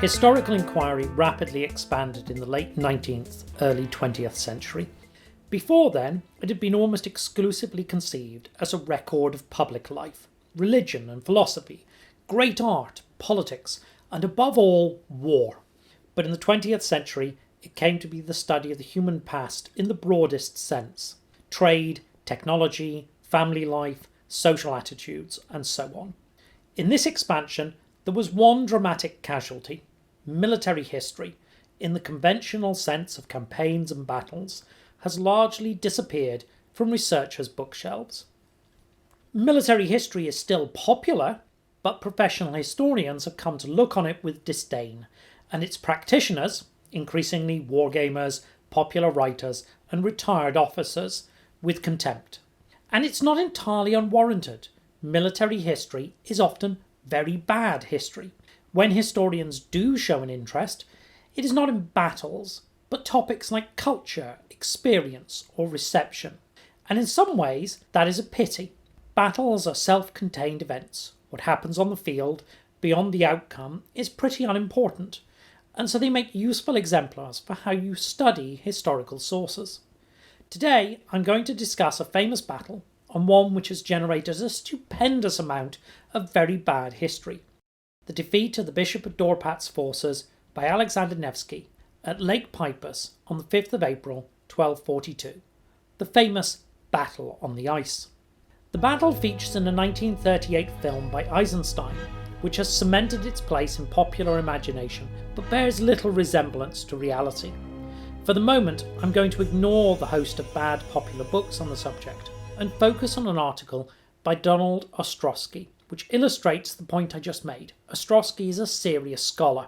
Historical inquiry rapidly expanded in the late 19th, early 20th century. Before then, it had been almost exclusively conceived as a record of public life, religion and philosophy, great art, politics, and above all, war. But in the 20th century, it came to be the study of the human past in the broadest sense: trade, technology, family life, social attitudes, and so on. In this expansion, there was one dramatic casualty: military history, in the conventional sense of campaigns and battles, has largely disappeared from researchers' bookshelves. Military history is still popular, but professional historians have come to look on it with disdain, and its practitioners, increasingly wargamers, popular writers, and retired officers, with contempt. And it's not entirely unwarranted. Military history is often very bad history. When historians do show an interest, it is not in battles, but topics like culture, experience, or reception. And in some ways, that is a pity. Battles are self-contained events. What happens on the field, beyond the outcome, is pretty unimportant, and so they make useful exemplars for how you study historical sources. Today, I'm going to discuss a famous battle, and one which has generated a stupendous amount of very bad history: the defeat of the Bishop of Dorpat's forces by Alexander Nevsky at Lake Peipus on the 5th of April 1242, the famous Battle on the Ice. The battle features in a 1938 film by Eisenstein, which has cemented its place in popular imagination but bears little resemblance to reality. For the moment, I'm going to ignore the host of bad popular books on the subject and focus on an article by Donald Ostrowski, which illustrates the point I just made. Ostrowski is a serious scholar.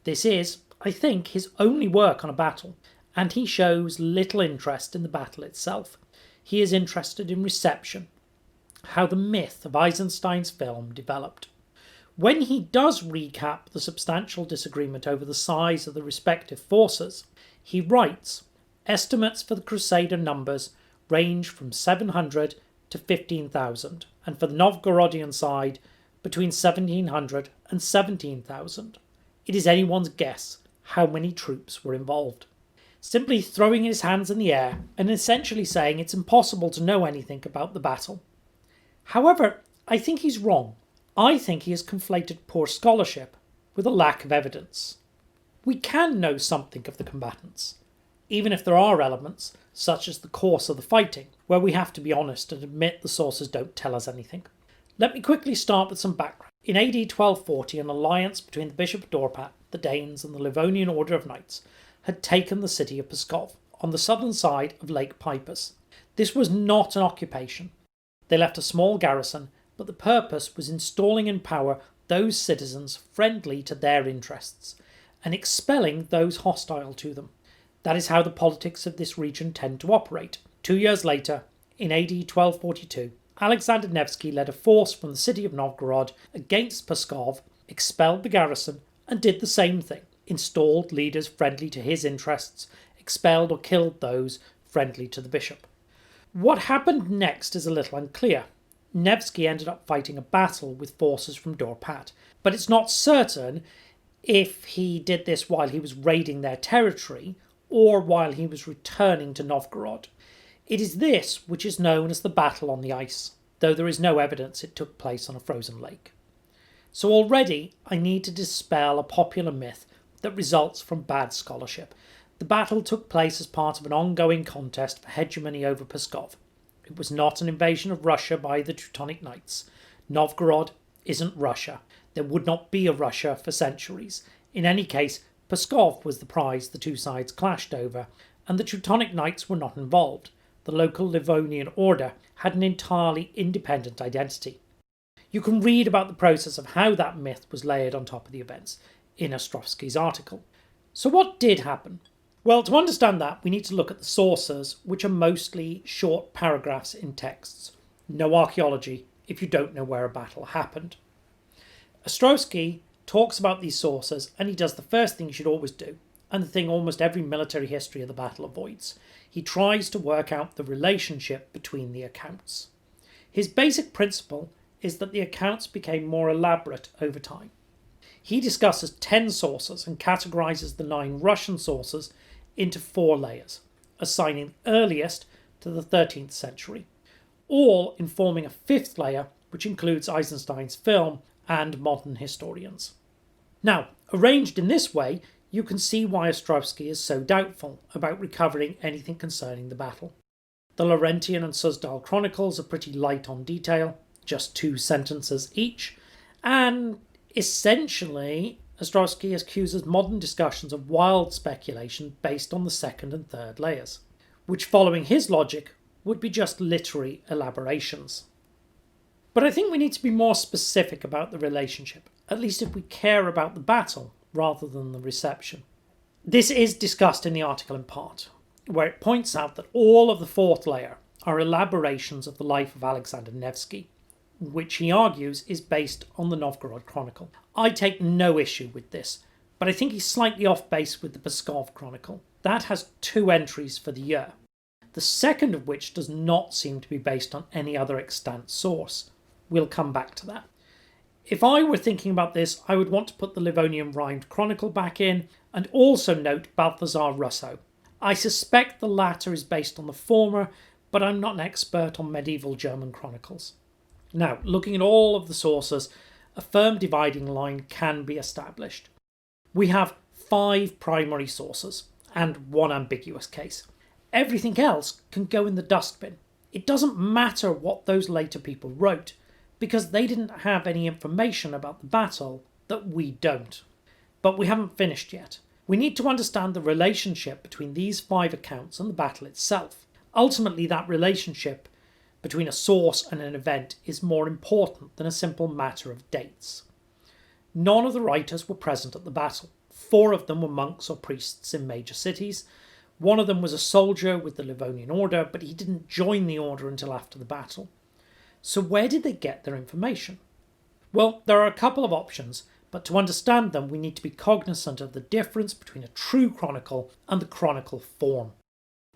This is, I think, his only work on a battle, and he shows little interest in the battle itself. He is interested in reception, how the myth of Eisenstein's film developed. When he does recap the substantial disagreement over the size of the respective forces, he writes, estimates for the Crusader numbers range from 700 to 15,000, and for the Novgorodian side, between 1,700 and 17,000. It is anyone's guess how many troops were involved. Simply throwing his hands in the air and essentially saying it's impossible to know anything about the battle. However, I think he's wrong. I think he has conflated poor scholarship with a lack of evidence. We can know something of the combatants, even if there are elements, such as the course of the fighting, where we have to be honest and admit the sources don't tell us anything. Let me quickly start with some background. In AD 1240, an alliance between the Bishop of Dorpat, the Danes, and the Livonian Order of Knights had taken the city of Pskov, on the southern side of Lake Peipus. This was not an occupation. They left a small garrison, but the purpose was installing in power those citizens friendly to their interests, and expelling those hostile to them. That is how the politics of this region tend to operate. 2 years later, in AD 1242, Alexander Nevsky led a force from the city of Novgorod against Pskov, expelled the garrison, and did the same thing: installed leaders friendly to his interests, expelled or killed those friendly to the bishop. What happened next is a little unclear. Nevsky ended up fighting a battle with forces from Dorpat, but it's not certain if he did this while he was raiding their territory or while he was returning to Novgorod. It is this which is known as the Battle on the Ice, though there is no evidence it took place on a frozen lake. So already I need to dispel a popular myth that results from bad scholarship. The battle took place as part of an ongoing contest for hegemony over Pskov. It was not an invasion of Russia by the Teutonic Knights. Novgorod isn't Russia. There would not be a Russia for centuries. In any case, Pskov was the prize the two sides clashed over, and the Teutonic Knights were not involved. The local Livonian order had an entirely independent identity. You can read about the process of how that myth was layered on top of the events in Ostrowski's article. So what did happen? Well, to understand that, we need to look at the sources, which are mostly short paragraphs in texts. No archaeology if you don't know where a battle happened. Ostrowski talks about these sources, and he does the first thing you should always do, and the thing almost every military history of the battle avoids. He tries to work out the relationship between the accounts. His basic principle is that the accounts became more elaborate over time. He discusses 10 sources and categorises the 9 Russian sources into 4 layers, assigning the earliest to the 13th century, all informing a 5th layer which includes Eisenstein's film and modern historians. Now, arranged in this way, you can see why Ostrovsky is so doubtful about recovering anything concerning the battle. The Laurentian and Suzdal chronicles are pretty light on detail, just 2 sentences each, and essentially Ostrovsky accuses modern discussions of wild speculation based on the 2nd and 3rd layers, which following his logic would be just literary elaborations. But I think we need to be more specific about the relationship, at least if we care about the battle rather than the reception. This is discussed in the article in part, where it points out that all of the 4th layer are elaborations of the life of Alexander Nevsky, which he argues is based on the Novgorod Chronicle. I take no issue with this, but I think he's slightly off base with the Pskov Chronicle. That has 2 entries for the year, the second of which does not seem to be based on any other extant source. We'll come back to that. If I were thinking about this, I would want to put the Livonian Rhymed Chronicle back in, and also note Balthazar Russo. I suspect the latter is based on the former, but I'm not an expert on medieval German chronicles. Now, looking at all of the sources, a firm dividing line can be established. We have 5 primary sources, and 1 ambiguous case. Everything else can go in the dustbin. It doesn't matter what those later people wrote, because they didn't have any information about the battle that we don't. But we haven't finished yet. We need to understand the relationship between these 5 accounts and the battle itself. Ultimately, that relationship between a source and an event is more important than a simple matter of dates. None of the writers were present at the battle. 4 of them were monks or priests in major cities. 1 of them was a soldier with the Livonian Order, but he didn't join the order until after the battle. So where did they get their information? Well, there are a couple of options, but to understand them we need to be cognizant of the difference between a true chronicle and the chronicle form.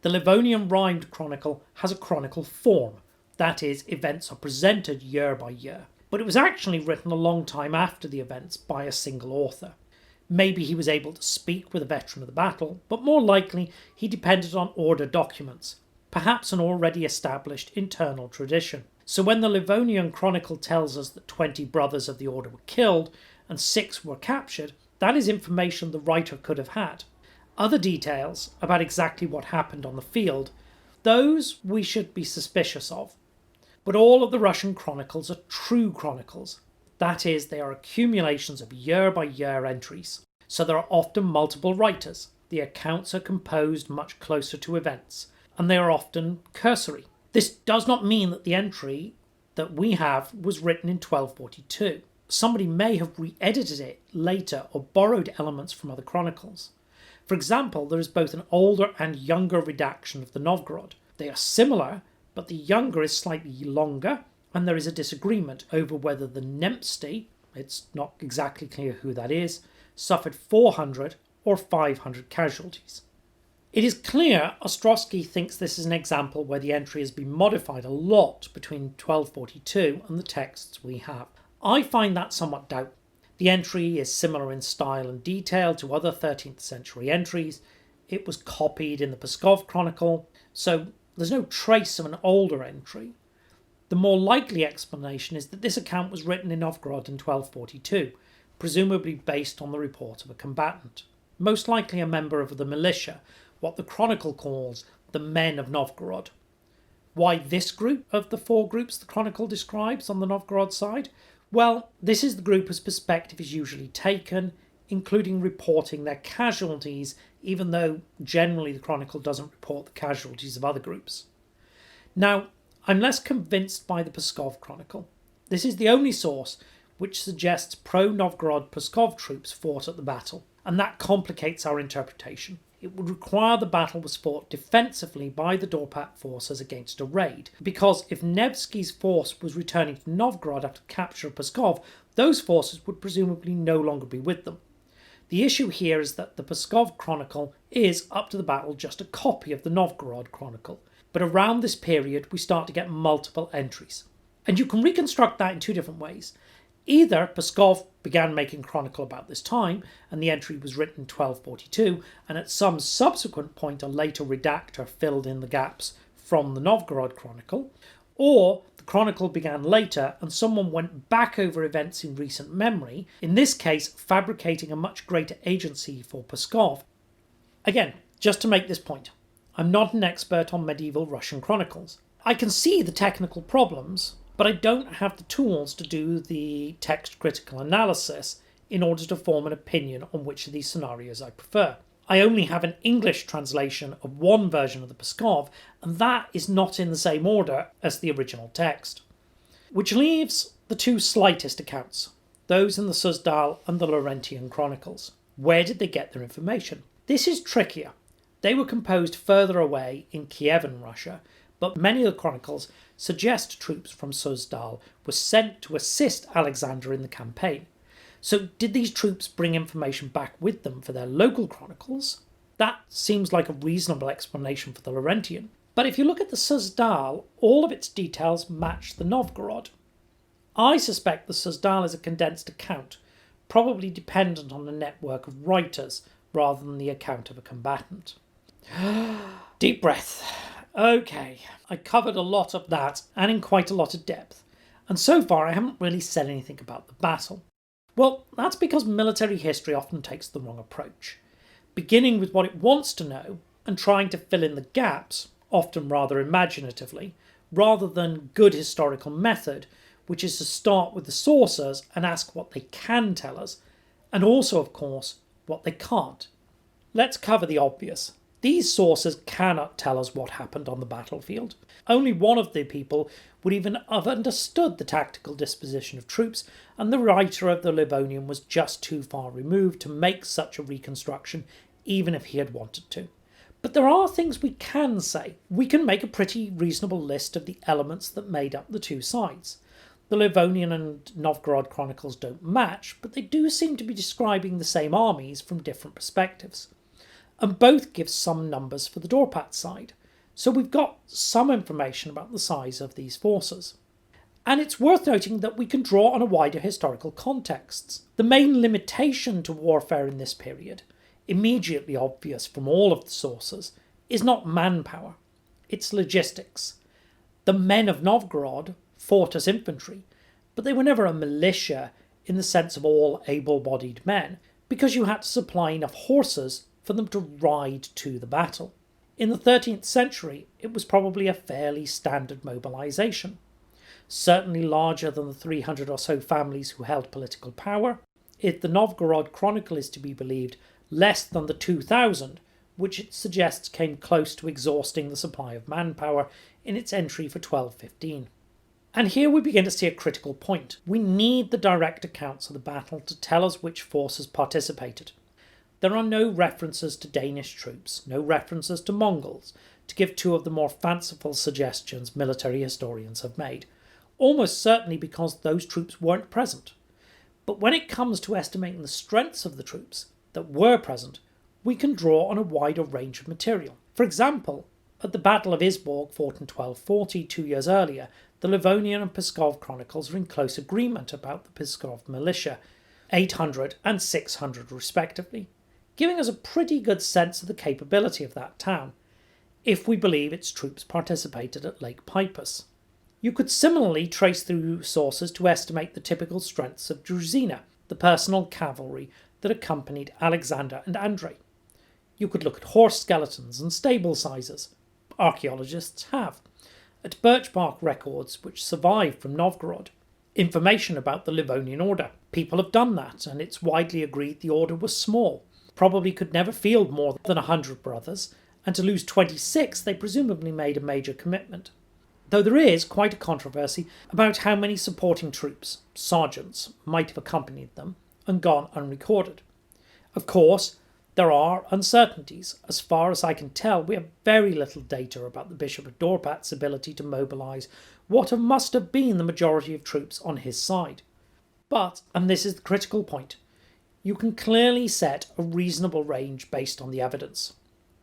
The Livonian Rhymed Chronicle has a chronicle form, that is, events are presented year by year, but it was actually written a long time after the events by a single author. Maybe he was able to speak with a veteran of the battle, but more likely he depended on order documents, perhaps an already established internal tradition. So when the Livonian Chronicle tells us that 20 brothers of the order were killed and 6 were captured, that is information the writer could have had. Other details about exactly what happened on the field, those we should be suspicious of. But all of the Russian chronicles are true chronicles. That is, they are accumulations of year-by-year entries. So there are often multiple writers. The accounts are composed much closer to events, and they are often cursory. This does not mean that the entry that we have was written in 1242. Somebody may have re-edited it later or borrowed elements from other chronicles. For example, there is both an older and younger redaction of the Novgorod. They are similar, but the younger is slightly longer, and there is a disagreement over whether the Nevsky, it's not exactly clear who that is, suffered 400 or 500 casualties. It is clear Ostrovsky thinks this is an example where the entry has been modified a lot between 1242 and the texts we have. I find that somewhat doubtful. The entry is similar in style and detail to other 13th century entries. It was copied in the Pskov Chronicle, so there's no trace of an older entry. The more likely explanation is that this account was written in Novgorod in 1242, presumably based on the report of a combatant, most likely a member of the militia, what the Chronicle calls the Men of Novgorod. Why this group of the 4 groups the Chronicle describes on the Novgorod side? Well, this is the group whose perspective is usually taken, including reporting their casualties, even though generally the Chronicle doesn't report the casualties of other groups. Now, I'm less convinced by the Pskov Chronicle. This is the only source which suggests pro-Novgorod Pskov troops fought at the battle, and that complicates our interpretation. It would require the battle was fought defensively by the Dorpat forces against a raid, because if Nevsky's force was returning to Novgorod after the capture of Pskov, those forces would presumably no longer be with them. The issue here is that the Pskov Chronicle is, up to the battle, just a copy of the Novgorod Chronicle, but around this period we start to get multiple entries. And you can reconstruct that in 2 different ways. Either Pskov began making chronicle about this time, and the entry was written in 1242, and at some subsequent point a later redactor filled in the gaps from the Novgorod chronicle, or the chronicle began later and someone went back over events in recent memory, in this case fabricating a much greater agency for Pskov. Again, just to make this point, I'm not an expert on medieval Russian chronicles. I can see the technical problems, but I don't have the tools to do the text critical analysis in order to form an opinion on which of these scenarios I prefer. I only have an English translation of one version of the Pskov, and that is not in the same order as the original text. Which leaves the two slightest accounts, those in the Suzdal and the Laurentian chronicles. Where did they get their information? This is trickier. They were composed further away in Kievan Russia, but many of the chronicles suggest troops from Suzdal were sent to assist Alexander in the campaign. So did these troops bring information back with them for their local chronicles? That seems like a reasonable explanation for the Laurentian. But if you look at the Suzdal, all of its details match the Novgorod. I suspect the Suzdal is a condensed account, probably dependent on a network of writers rather than the account of a combatant. Deep breath. Okay, I covered a lot of that and in quite a lot of depth, and so far I haven't really said anything about the battle. Well, that's because military history often takes the wrong approach, beginning with what it wants to know and trying to fill in the gaps, often rather imaginatively, rather than good historical method, which is to start with the sources and ask what they can tell us, and also, of course, what they can't. Let's cover the obvious. These sources cannot tell us what happened on the battlefield. Only one of the people would even have understood the tactical disposition of troops, and the writer of the Livonian was just too far removed to make such a reconstruction, even if he had wanted to. But there are things we can say. We can make a pretty reasonable list of the elements that made up the two sides. The Livonian and Novgorod chronicles don't match, but they do seem to be describing the same armies from different perspectives. And both give some numbers for the Dorpat side, so we've got some information about the size of these forces. And it's worth noting that we can draw on a wider historical context. The main limitation to warfare in this period, immediately obvious from all of the sources, is not manpower, it's logistics. The men of Novgorod fought as infantry, but they were never a militia in the sense of all able-bodied men, because you had to supply enough horses for them to ride to the battle. In the 13th century, it was probably a fairly standard mobilisation, certainly larger than the 300 or so families who held political power. If the Novgorod Chronicle is to be believed, less than the 2,000, which it suggests came close to exhausting the supply of manpower in its entry for 1215. And here we begin to see a critical point. We need the direct accounts of the battle to tell us which forces participated. There are no references to Danish troops, no references to Mongols, to give two of the more fanciful suggestions military historians have made, almost certainly because those troops weren't present. But when it comes to estimating the strengths of the troops that were present, we can draw on a wider range of material. For example, at the Battle of Isborg, fought in 1240, 2 years earlier, the Livonian and Pskov chronicles are in close agreement about the Pskov militia, 800 and 600 respectively, giving us a pretty good sense of the capability of that town, if we believe its troops participated at Lake Peipus. You could similarly trace through sources to estimate the typical strengths of Druzina, the personal cavalry that accompanied Alexander and Andrei. You could look at horse skeletons and stable sizes. Archaeologists have. At birch bark records which survive from Novgorod. Information about the Livonian order. People have done that, and it's widely agreed the order was small. Probably could never field more than 100 brothers, and to lose 26 they presumably made a major commitment. Though there is quite a controversy about how many supporting troops, sergeants, might have accompanied them and gone unrecorded. Of course, there are uncertainties. As far as I can tell, we have very little data about the Bishop of Dorpat's ability to mobilise what must have been the majority of troops on his side. But, and this is the critical point, you can clearly set a reasonable range based on the evidence.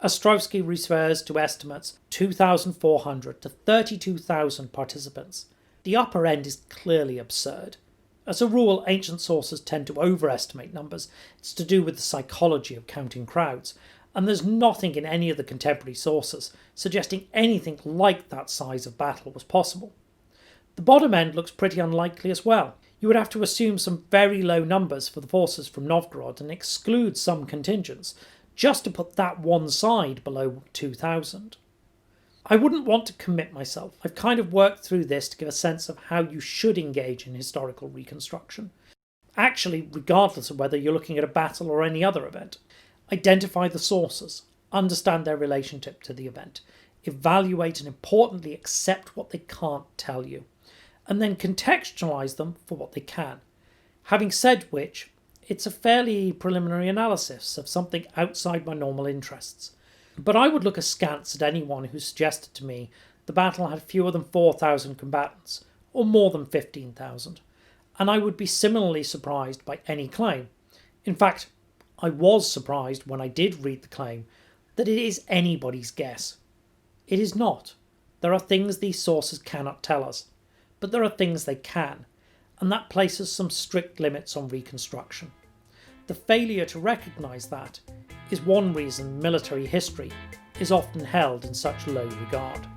Ostrovsky refers to estimates 2,400 to 32,000 participants. The upper end is clearly absurd, As a rule, ancient sources tend to overestimate numbers. It's to do with the psychology of counting crowds, and there's nothing in any of the contemporary sources suggesting anything like that size of battle was possible. The bottom end looks pretty unlikely as well. You would have to assume some very low numbers for the forces from Novgorod and exclude some contingents, just to put that one side below 2,000. I wouldn't want to commit myself. I've kind of worked through this to give a sense of how you should engage in historical reconstruction. Actually, regardless of whether you're looking at a battle or any other event. Identify the sources, understand their relationship to the event, evaluate and importantly accept what they can't tell you, and then contextualise them for what they can. Having said which, it's a fairly preliminary analysis of something outside my normal interests. But I would look askance at anyone who suggested to me the battle had fewer than 4,000 combatants, or more than 15,000, and I would be similarly surprised by any claim. In fact, I was surprised when I did read the claim that it is anybody's guess. It is not. There are things these sources cannot tell us, but there are things they can, and that places some strict limits on reconstruction. The failure to recognise that is one reason military history is often held in such low regard.